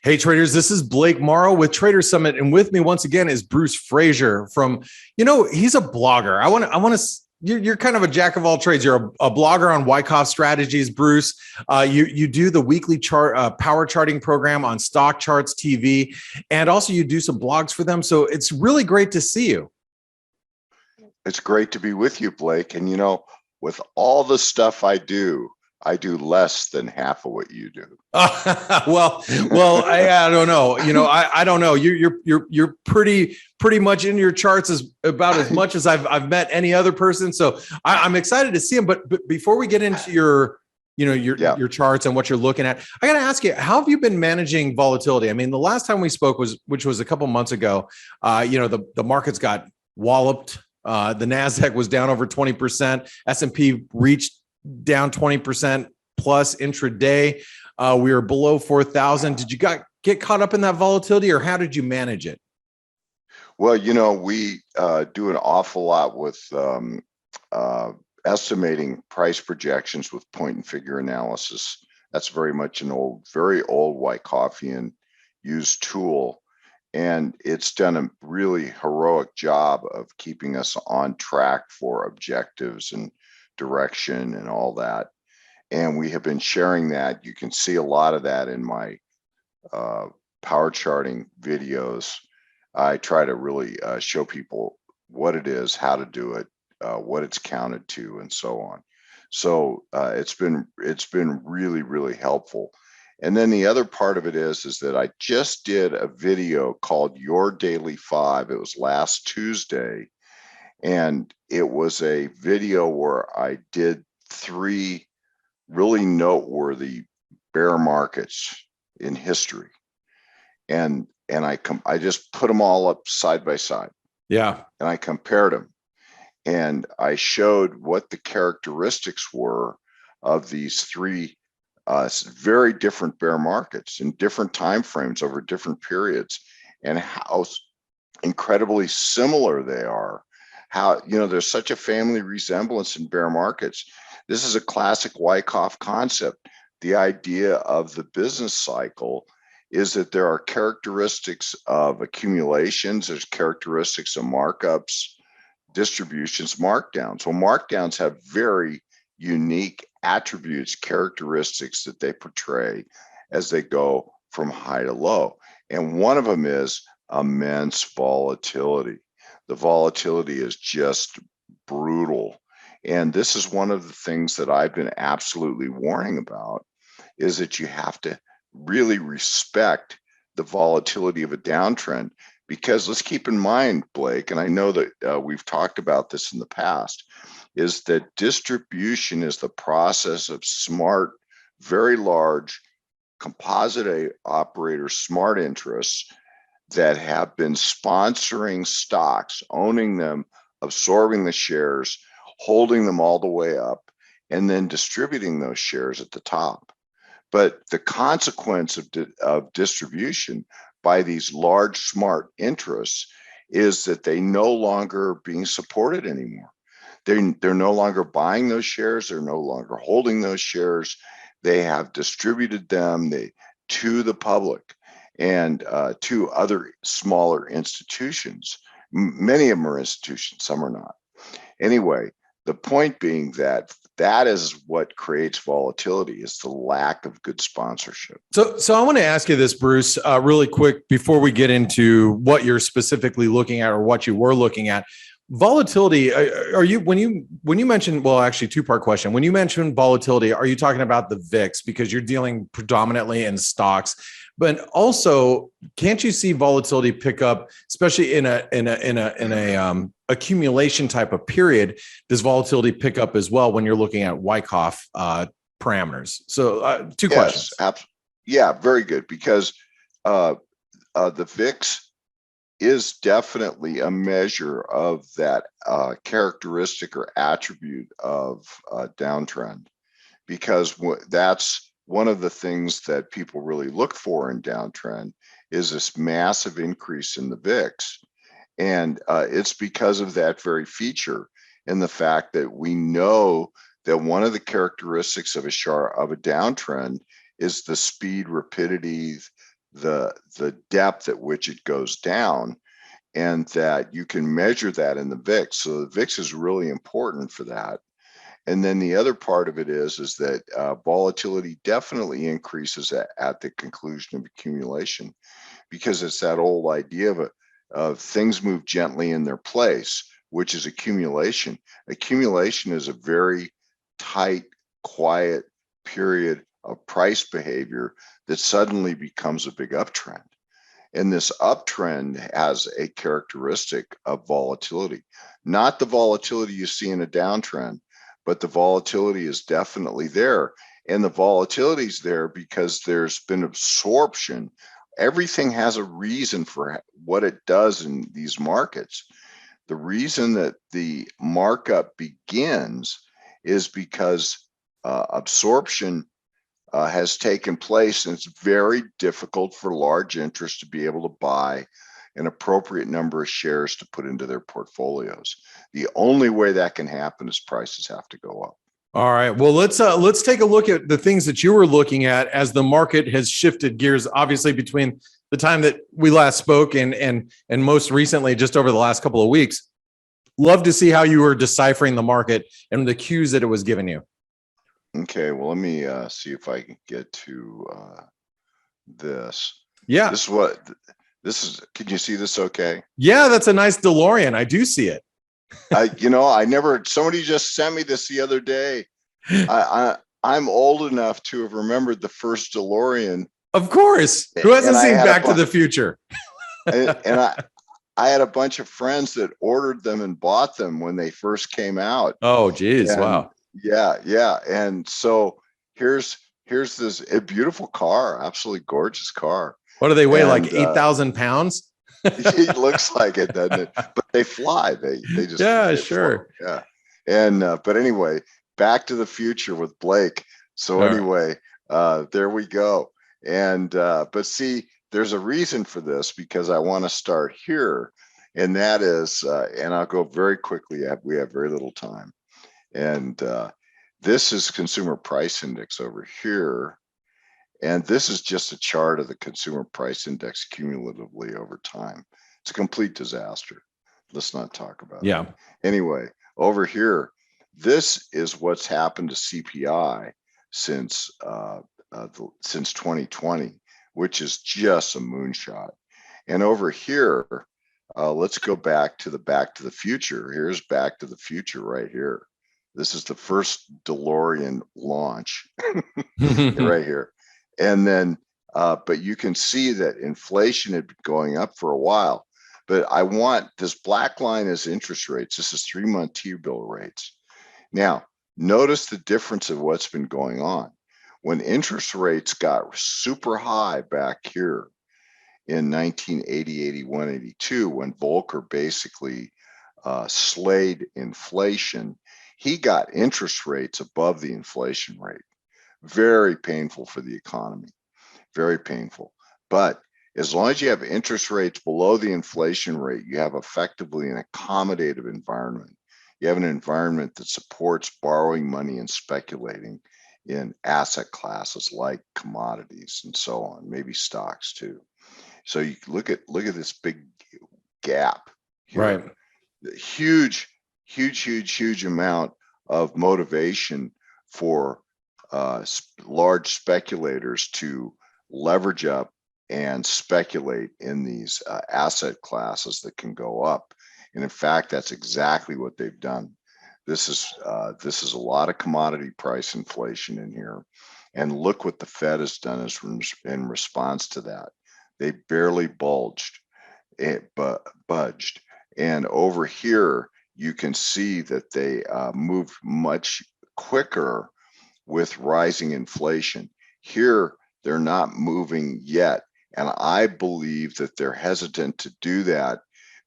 Hey traders, this is Blake Morrow with Trader Summit, and with me once again is Bruce Fraser from, he's a blogger. You're kind of a jack of all trades. You're a blogger on Wyckoff Strategies, Bruce. You do the weekly chart power charting program on StockChartsTV, and also you do some blogs for them. So it's really great to see you. It's great to be with you, Blake. And with all the stuff I do less than half of what you do. Well, I don't know. I don't know. You're pretty much in your charts as about as much as I've met any other person. So I'm excited to see them. But before we get into your charts and what you're looking at, I got to ask you, how have you been managing volatility? I mean, the last time we spoke which was a couple months ago. The markets got walloped. The NASDAQ was down over 20%. S&P reached down 20% plus intraday. We were below 4,000. Did you get caught up in that volatility, or how did you manage it? Well, we do an awful lot with estimating price projections with point and figure analysis. That's very much very old Wyckoffian used tool. And it's done a really heroic job of keeping us on track for objectives and direction and all that. And we have been sharing that. You can see a lot of that in my power charting videos. I try to really show people what it is, how to do it, what it's counted to, and so on. So it's been really, really helpful. And then the other part of it is that I just did a video called Your Daily 5. It was last Tuesday. And it was a video where I did 3 really noteworthy bear markets in history. And I just put them all up side by side. Yeah. And I compared them. And I showed what the characteristics were of these 3 very different bear markets in different time frames over different periods, and how incredibly similar they are. How there's such a family resemblance in bear markets. This is a classic Wyckoff concept. The idea of the business cycle is that there are characteristics of accumulations, there's characteristics of markups, distributions, markdowns. Well, markdowns have very unique attributes, characteristics that they portray as they go from high to low. And one of them is immense volatility. The volatility is just brutal. And this is one of the things that I've been absolutely warning about, is that you have to really respect the volatility of a downtrend. Because let's keep in mind, Blake, and I know that we've talked about this in the past, is that distribution is the process of smart, very large composite operator smart interests that have been sponsoring stocks, owning them, absorbing the shares, holding them all the way up, and then distributing those shares at the top. But the consequence of distribution by these large smart interests is that they no longer are being supported anymore. They're no longer buying those shares. They're no longer holding those shares. They have distributed them to the public and to other smaller institutions. Many of them are institutions, some are not. Anyway, the point being that is what creates volatility, is the lack of good sponsorship. So I want to ask you this, Bruce, really quick before we get into what you're specifically looking at or what you were looking at. Volatility, are you when you mention, well, actually 2-part question. When you mention volatility, are you talking about the VIX, because you're dealing predominantly in stocks? But also, can't you see volatility pick up, especially in a accumulation type of period? Does volatility pick up as well when you're looking at Wyckoff parameters? So 2 questions. Yeah, very good. Because the VIX is definitely a measure of that characteristic or attribute of downtrend, because that's one of the things that people really look for in downtrend, is this massive increase in the VIX. And it's because of that very feature, and the fact that we know that one of the characteristics of a downtrend is the speed, rapidity, the depth at which it goes down, and that you can measure that in the VIX. So the VIX is really important for that. And then the other part of it is that volatility definitely increases at the conclusion of accumulation, because it's that old idea of things move gently in their place, which is accumulation. Accumulation is a very tight, quiet period of price behavior that suddenly becomes a big uptrend. And this uptrend has a characteristic of volatility, not the volatility you see in a downtrend, but the volatility is definitely there. And the volatility is there because there's been absorption. Everything has a reason for what it does in these markets. The reason that the markup begins is because absorption has taken place, and it's very difficult for large interests to be able to buy an appropriate number of shares to put into their portfolios. The only way that can happen is prices have to go up. All right. Well, let's take a look at the things that you were looking at as the market has shifted gears, obviously between the time that we last spoke and most recently, just over the last couple of weeks. Love to see how you were deciphering the market and the cues that it was giving you. Okay, well, let me see if I can get to this. Yeah. This is, can you see this okay? Yeah, that's a nice DeLorean. I do see it. Somebody just sent me this the other day. I'm old enough to have remembered the first DeLorean. Of course. Who hasn't seen Back to the Future? and I had a bunch of friends that ordered them and bought them when they first came out. Oh, geez. Wow. Yeah. And so here's this a beautiful car, absolutely gorgeous car. What do they weigh? Like 8,000 pounds? It looks like it, doesn't it? But they fly. They just sure. Fly. Yeah. And but anyway, Back to the Future with Blake. So anyway, there we go. And but see, there's a reason for this, because I want to start here, and that is, and I'll go very quickly. We have very little time. And this is Consumer Price Index over here. And this is just a chart of the Consumer Price Index cumulatively over time. It's a complete disaster. Let's not talk about it. Anyway, over here, this is what's happened to CPI since 2020, which is just a moonshot. And over here, let's go back to the Future. Here's Back to the Future right here. This is the first DeLorean launch right here. And then, but you can see that inflation had been going up for a while. But I want this black line as interest rates. This is 3-month T-bill rates. Now, notice the difference of what's been going on. When interest rates got super high back here in 1980, 81, 82, when Volcker basically slayed inflation, he got interest rates above the inflation rate. Very painful for the economy, very painful. But as long as you have interest rates below the inflation rate, you have effectively an accommodative environment. You have an environment that supports borrowing money and speculating in asset classes like commodities and so on, maybe stocks too. So you look at this big gap here. Right. The huge amount of motivation for large speculators to leverage up and speculate in these asset classes that can go up. And in fact, that's exactly what they've done. This is a lot of commodity price inflation in here. And look what the Fed has done in response to that. They barely budged. And over here, you can see that they moved much quicker with rising inflation. Here, they're not moving yet. And I believe that they're hesitant to do that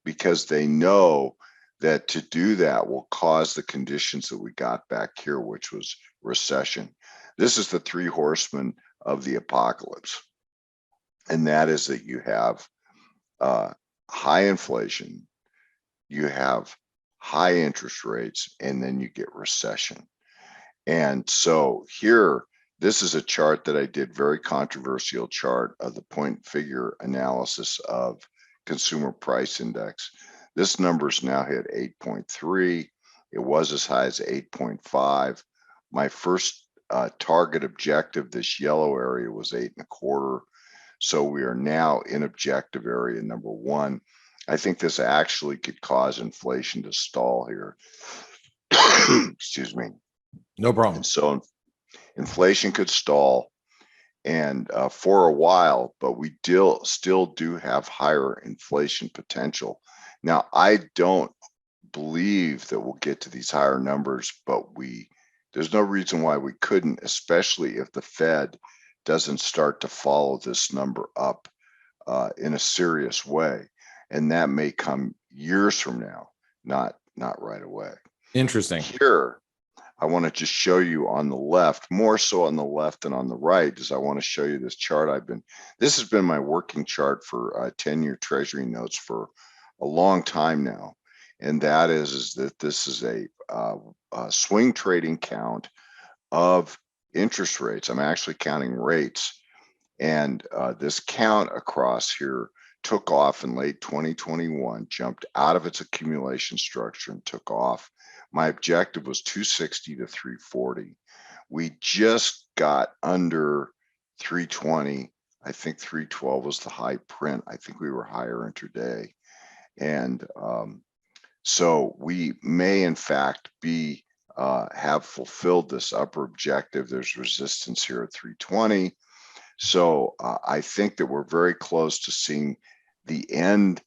because they know that to do that will cause the conditions that we got back here, which was recession. This is the 3 horsemen of the apocalypse. And that is that you have high inflation, you have high interest rates, and then you get recession. And so here This is a chart that I did, very controversial chart of the point figure analysis of consumer price index. This number's now hit 8.3. It was as high as 8.5. My first target objective, this yellow area, was 8.25. So we are now in objective area number 1. I think this actually could cause inflation to stall here. Excuse me. No problem. And so inflation could stall and for a while, but we still do have higher inflation potential. Now, I don't believe that we'll get to these higher numbers, but there's no reason why we couldn't, especially if the Fed doesn't start to follow this number up in a serious way. And that may come years from now, not right away. Interesting. Here, I want to just show you on the left, more so on the left than on the right, is I want to show you this chart. This has been my working chart for 10-year Treasury notes for a long time now. And that is that this is a swing trading count of interest rates. I'm actually counting rates. And this count across here took off in late 2021, jumped out of its accumulation structure and took off. My objective was 260 to 340. We just got under 320. I think 312 was the high print. I think we were higher intraday. And so we may in fact have fulfilled this upper objective. There's resistance here at 320. So I think that we're very close to seeing the end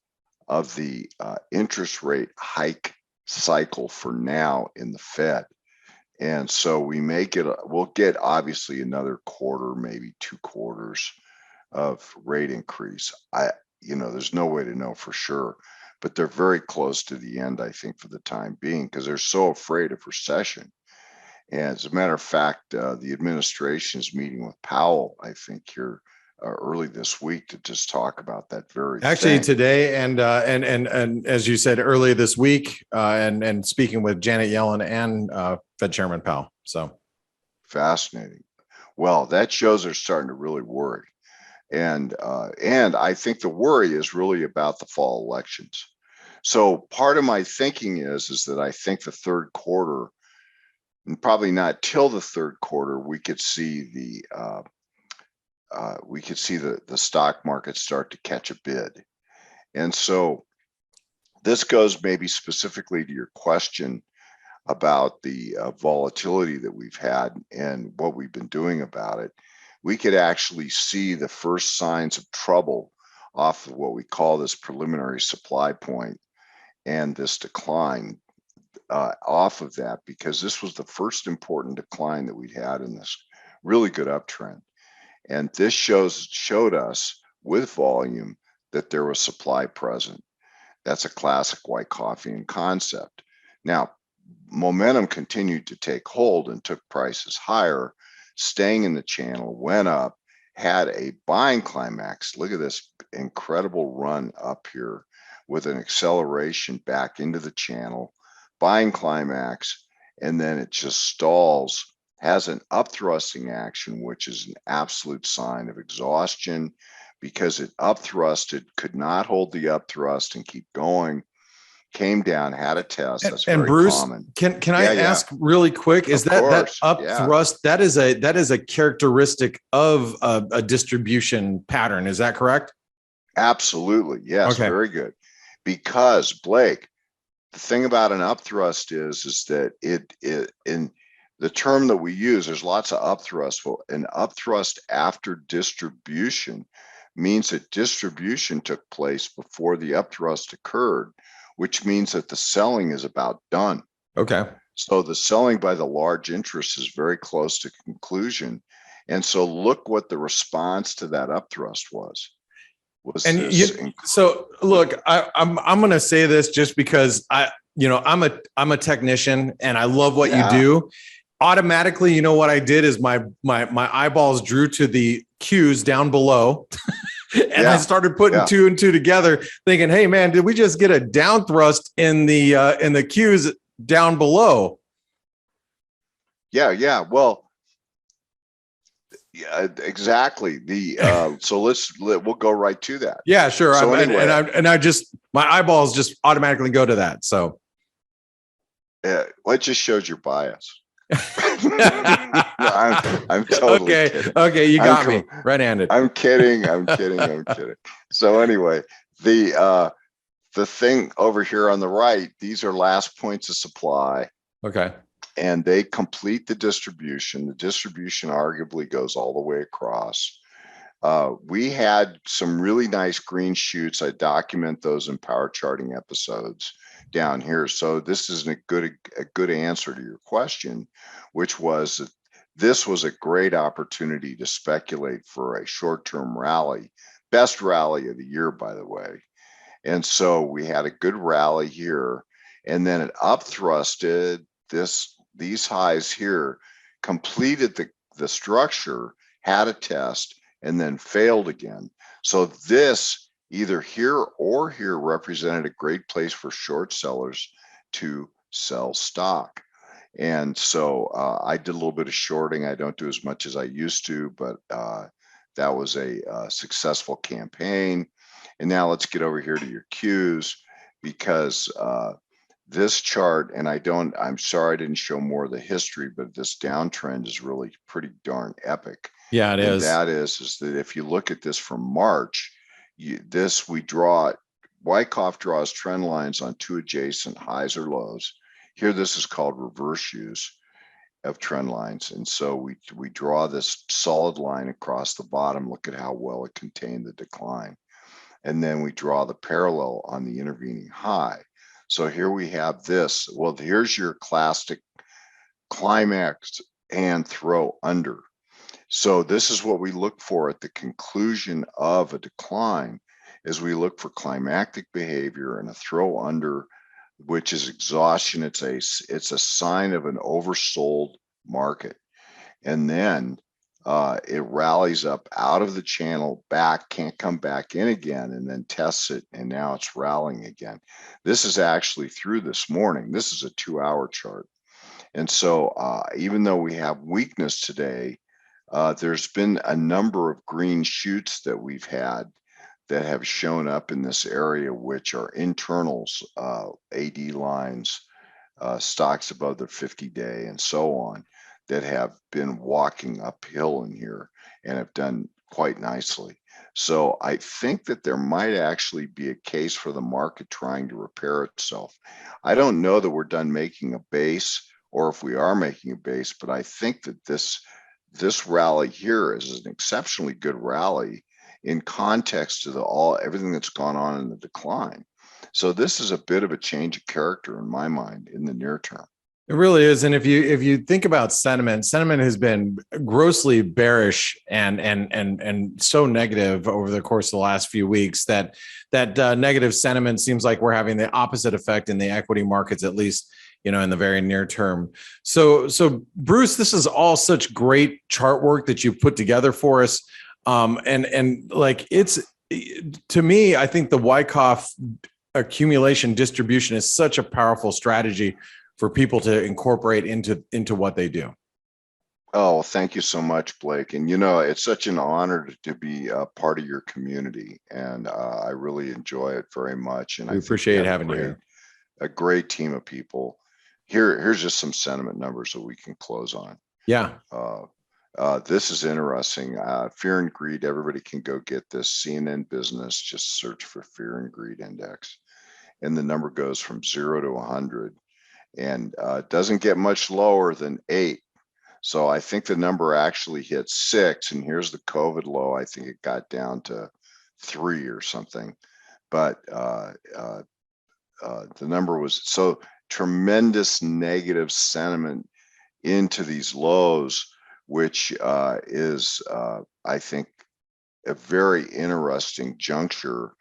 of the interest rate hike cycle for now in the Fed. And so we'll get obviously another quarter, maybe 2 quarters of rate increase. There's no way to know for sure, but they're very close to the end, I think, for the time being, because they're so afraid of recession. And as a matter of fact, the administration is meeting with Powell, I think, here early this week to just talk about that very actually thing. Today and as you said earlier this week, and speaking with Janet Yellen and Fed Chairman Powell. So fascinating. Well, that shows they're starting to really worry, and I think the worry is really about the fall elections. So part of my thinking is that I think the third quarter, and probably not till the third quarter, we could see the stock market start to catch a bid. And so this goes maybe specifically to your question about the volatility that we've had and what we've been doing about it. We could actually see the first signs of trouble off of what we call this preliminary supply point and this decline off of that, because this was the first important decline that we'd had in this really good uptrend. And this showed us with volume that there was supply present. That's a classic Wyckoff concept. Now, momentum continued to take hold and took prices higher, staying in the channel, went up, had a buying climax. Look at this incredible run up here with an acceleration back into the channel, buying climax, and then it just stalls, has an upthrusting action, which is an absolute sign of exhaustion because it upthrusted, could not hold the upthrust and keep going, came down, had a test. That's and very Bruce, common. Can I ask really quick? Is that upthrust? That is a characteristic of a distribution pattern. Is that correct? Absolutely. Yes. Okay. Very good. Because Blake, the thing about an upthrust is that it in the term that we use, there's lots of upthrust. Well, an upthrust after distribution means that distribution took place before the upthrust occurred, which means that the selling is about done. Okay. So the selling by the large interest is very close to conclusion. And so look what the response to that upthrust was. So look, I'm going to say this just because I'm a technician and I love what you do. Automatically, you know what I did is my eyeballs drew to the Qs down below. And I started putting two and two together, thinking, "Hey, man, did we just get a down thrust in the Qs down below?" Yeah. Well, Yeah, exactly. So we'll go right to that. Yeah, sure. So anyway, I just, my eyeballs just automatically go to that. So well, it just shows your bias. No, I'm totally okay. kidding. Okay. You got me red-handed. I'm kidding. So anyway, the thing over here on the right, these are last points of supply, Okay. and they complete the distribution. The distribution arguably goes all the way across. We had some really nice green shoots. I document those in power charting episodes down here. So this is a good answer to your question, which was that this was a great opportunity to speculate for a short-term rally, best rally of the year, by the way. And so we had a good rally here, and then it upthrusted these highs here, completed the structure, had a test, and then failed again. So this either here or here represented a great place for short sellers to sell stock. And so I did a little bit of shorting. I don't do as much as I used to, but that was a successful campaign. And now let's get over here to your Qs, because this chart, and I'm sorry I didn't show more of the history, but this downtrend is really pretty darn epic. Yeah, it is. That is that if you look at this from March, Wyckoff draws trend lines on two adjacent highs or lows. Here, this is called reverse use of trend lines. And so we draw this solid line across the bottom. Look at how well it contained the decline. And then we draw the parallel on the intervening high. So here we have this. Well, here's your classic climax and throw under. So this is what we look for at the conclusion of a decline, is we look for climactic behavior and a throw under, which is exhaustion. It's a sign of an oversold market. And then it rallies up out of the channel back, can't come back in again, and then tests it, and now it's rallying again. This is actually through this morning. This is a 2-hour chart. And so even though we have weakness today, there's been a number of green shoots that we've had that have shown up in this area, which are internals, AD lines, stocks above the 50-day, and so on, that have been walking uphill in here and have done quite nicely. So I think that there might actually be a case for the market trying to repair itself. I don't know that we're done making a base, or if we are making a base, but I think that this rally here is an exceptionally good rally in context to everything that's gone on in the decline. So this is a bit of a change of character in my mind in the near term. It really is. And if you think about sentiment has been grossly bearish and so negative over the course of the last few weeks that negative sentiment seems like we're having the opposite effect in the equity markets, at least, in the very near term. So Bruce, this is all such great chart work that you've put together for us. And like, it's, to me, I think the Wyckoff accumulation distribution is such a powerful strategy for people to incorporate into what they do. Oh, thank you so much, Blake. And it's such an honor to be a part of your community, and I really enjoy it very much. And we appreciate having you here. A great team of people. Here's just some sentiment numbers that we can close on. Yeah. This is interesting. Fear and greed. Everybody can go get this. CNN Business. Just search for fear and greed index, and the number goes from 0 to 100. And doesn't get much lower than 8. So I think the number actually hit 6, and here's the COVID low. I think it got down to 3 or something, but the number was so tremendous negative sentiment into these lows, which is I think a very interesting juncture,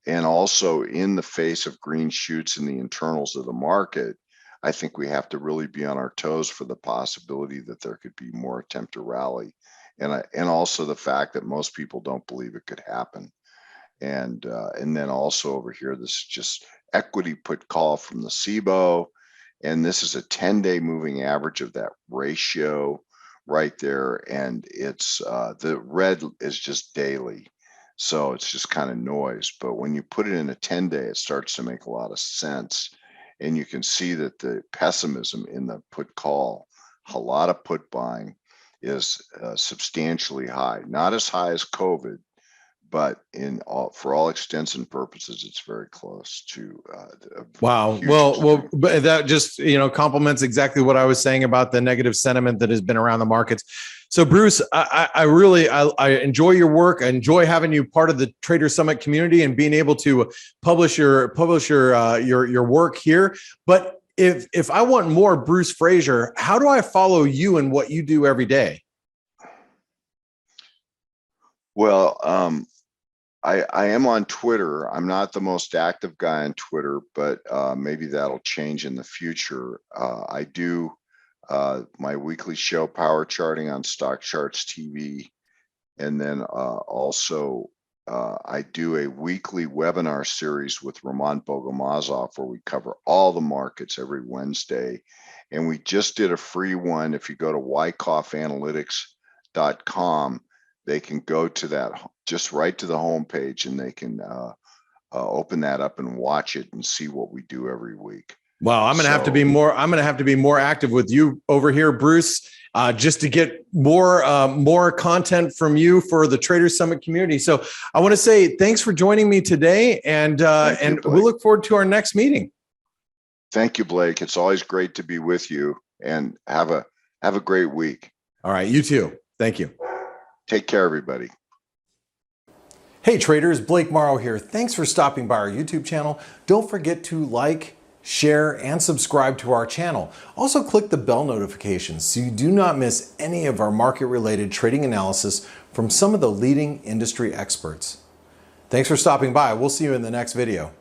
and also in the face of green shoots in the internals of the market. I think we have to really be on our toes for the possibility that there could be more attempt to rally, and also the fact that most people don't believe it could happen. And then also over here, this just equity put call from the SIBO, and this is a 10-day moving average of that ratio right there, and it's the red is just daily, so it's just kind of noise. But when you put it in a 10-day, it starts to make a lot of sense, and you can see that the pessimism in the put call, a lot of put buying, is substantially high. Not as high as COVID, but for all extents and purposes, it's very close to wow. Well, but that just, complements exactly what I was saying about the negative sentiment that has been around the markets. So Bruce, I really enjoy your work. I enjoy having you part of the Trader Summit community and being able to publish your work here. But if I want more Bruce Fraser, how do I follow you and what you do every day? Well, I am on Twitter. I'm not the most active guy on Twitter, but maybe that'll change in the future. I do my weekly show, Power Charting, on StockChartsTV. And then also I do a weekly webinar series with Ramon Bogomazov, where we cover all the markets every Wednesday. And we just did a free one. If you go to wyckoffanalytics.com, they can go to that, just right to the homepage, and they can open that up and watch it and see what we do every week. Well, I'm going to have to be more. I'm going to have to be more active with you over here, Bruce, just to get more content from you for the Trader Summit community. So I want to say thanks for joining me today, and we'll look forward to our next meeting. Thank you, Blake. It's always great to be with you, and have a great week. All right, you too. Thank you. Take care, everybody. Hey traders, Blake Morrow here. Thanks for stopping by our YouTube channel. Don't forget to like, share, and subscribe to our channel. Also click the bell notifications so you do not miss any of our market-related trading analysis from some of the leading industry experts. Thanks for stopping by. We'll see you in the next video.